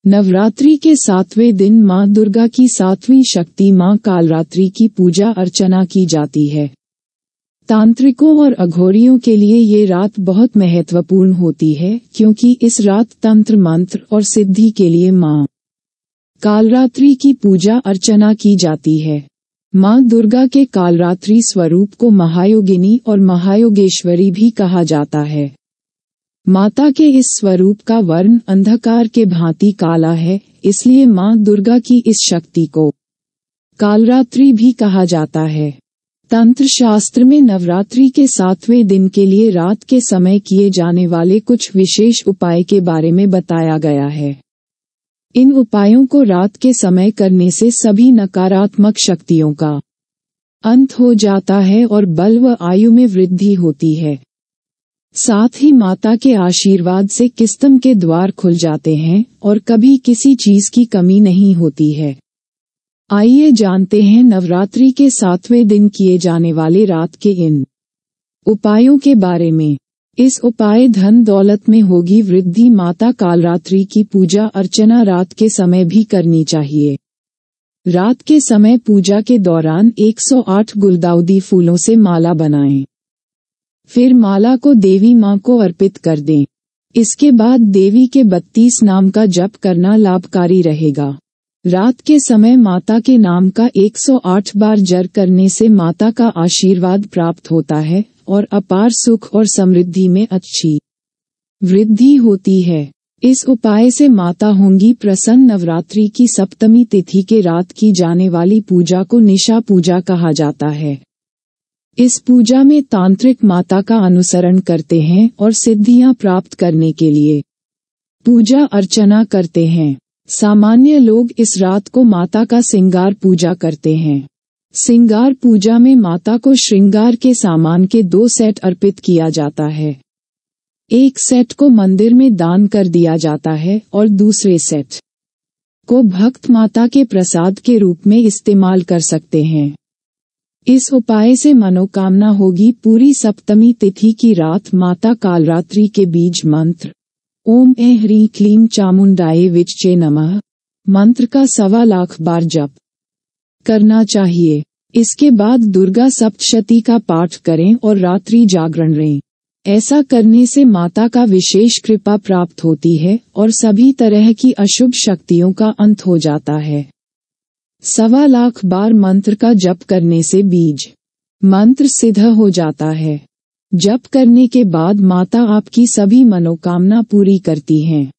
नवरात्रि के 7वें दिन माँ दुर्गा की 7वीं शक्ति माँ कालरात्रि की पूजा अर्चना की जाती है। तांत्रिकों और अघोरियों के लिए ये रात बहुत महत्वपूर्ण होती है, क्योंकि इस रात तंत्र मंत्र और सिद्धि के लिए माँ कालरात्रि की पूजा अर्चना की जाती है। माँ दुर्गा के कालरात्रि स्वरूप को महायोगिनी और महायोगेश्वरी भी कहा जाता है। माता के इस स्वरूप का वर्ण अंधकार के भांति काला है, इसलिए माँ दुर्गा की इस शक्ति को कालरात्रि भी कहा जाता है। तंत्र शास्त्र में नवरात्रि के 7वें दिन के लिए रात के समय किए जाने वाले कुछ विशेष उपाय के बारे में बताया गया है। इन उपायों को रात के समय करने से सभी नकारात्मक शक्तियों का अंत हो जाता है और बल व आयु में वृद्धि होती है। साथ ही माता के आशीर्वाद से किस्म के द्वार खुल जाते हैं और कभी किसी चीज की कमी नहीं होती है। आइए जानते हैं नवरात्रि के 7वें दिन किए जाने वाले रात के इन उपायों के बारे में। इस उपाय धन दौलत में होगी वृद्धि। माता कालरात्रि की पूजा अर्चना रात के समय भी करनी चाहिए। रात के समय पूजा के दौरान 108 गुलदाउदी फूलों से माला बनाएं। फिर माला को देवी माँ को अर्पित कर दें। इसके बाद देवी के 32 नाम का जप करना लाभकारी रहेगा। रात के समय माता के नाम का 108 बार जप करने से माता का आशीर्वाद प्राप्त होता है और अपार सुख और समृद्धि में अच्छी वृद्धि होती है। इस उपाय से माता होंगी प्रसन्न। नवरात्रि की सप्तमी तिथि के रात की जाने वाली पूजा को निशा पूजा कहा जाता है। इस पूजा में तांत्रिक माता का अनुसरण करते हैं और सिद्धियां प्राप्त करने के लिए पूजा अर्चना करते हैं। सामान्य लोग इस रात को माता का श्रृंगार पूजा करते हैं। श्रृंगार पूजा में माता को श्रृंगार के सामान के 2 सेट अर्पित किया जाता है। एक सेट को मंदिर में दान कर दिया जाता है और दूसरे सेट को भक्त माता के प्रसाद के रूप में इस्तेमाल कर सकते हैं। इस उपाय से मनोकामना होगी पूरी। सप्तमी तिथि की रात माता कालरात्रि के बीज मंत्र ओम ऐं ह्रीं क्लीं चामुंडाये विच्चे नमः मंत्र का 1.25 लाख बार जप करना चाहिए। इसके बाद दुर्गा सप्तशती का पाठ करें और रात्रि जागरण रहें। ऐसा करने से माता का विशेष कृपा प्राप्त होती है और सभी तरह की अशुभ शक्तियों का अंत हो जाता है। 1.25 लाख बार मंत्र का जप करने से बीज मंत्र सिद्ध हो जाता है। जप करने के बाद माता आपकी सभी मनोकामना पूरी करती हैं।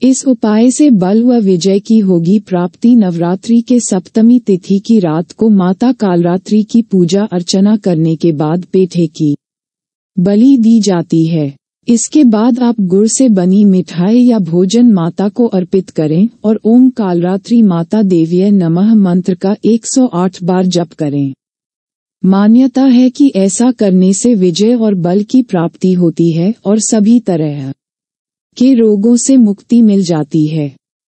इस उपाय से बल व विजय की होगी प्राप्ति। नवरात्रि के सप्तमी तिथि की रात को माता कालरात्रि की पूजा अर्चना करने के बाद पेठे की बलि दी जाती है। इसके बाद आप गुड़ से बनी मिठाई या भोजन माता को अर्पित करें और ओम कालरात्रि माता देव्यै नमः मंत्र का 108 बार जप करें। मान्यता है कि ऐसा करने से विजय और बल की प्राप्ति होती है और सभी तरह के रोगों से मुक्ति मिल जाती है।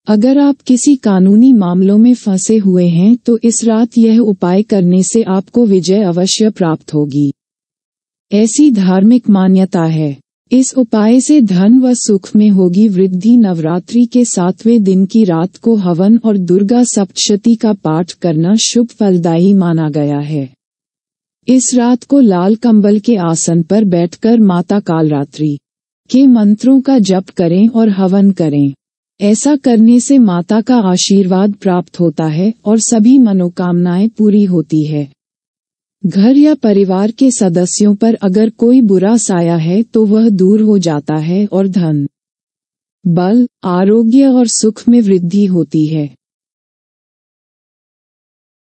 अगर आप किसी कानूनी मामलों में फंसे हुए हैं तो इस रात यह उपाय करने से आपको विजय अवश्य प्राप्त होगी। ऐसी धार्मिक मान्यता है। इस उपाय से धन व सुख में होगी वृद्धि। नवरात्रि के 7वें दिन की रात को हवन और दुर्गा सप्तशती का पाठ करना शुभ फलदायी माना गया है। इस रात को लाल कंबल के आसन पर बैठकर माता कालरात्रि के मंत्रों का जप करें और हवन करें। ऐसा करने से माता का आशीर्वाद प्राप्त होता है और सभी मनोकामनाएं पूरी होती है। घर या परिवार के सदस्यों पर अगर कोई बुरा साया है तो वह दूर हो जाता है और धन, बल, आरोग्य और सुख में वृद्धि होती है।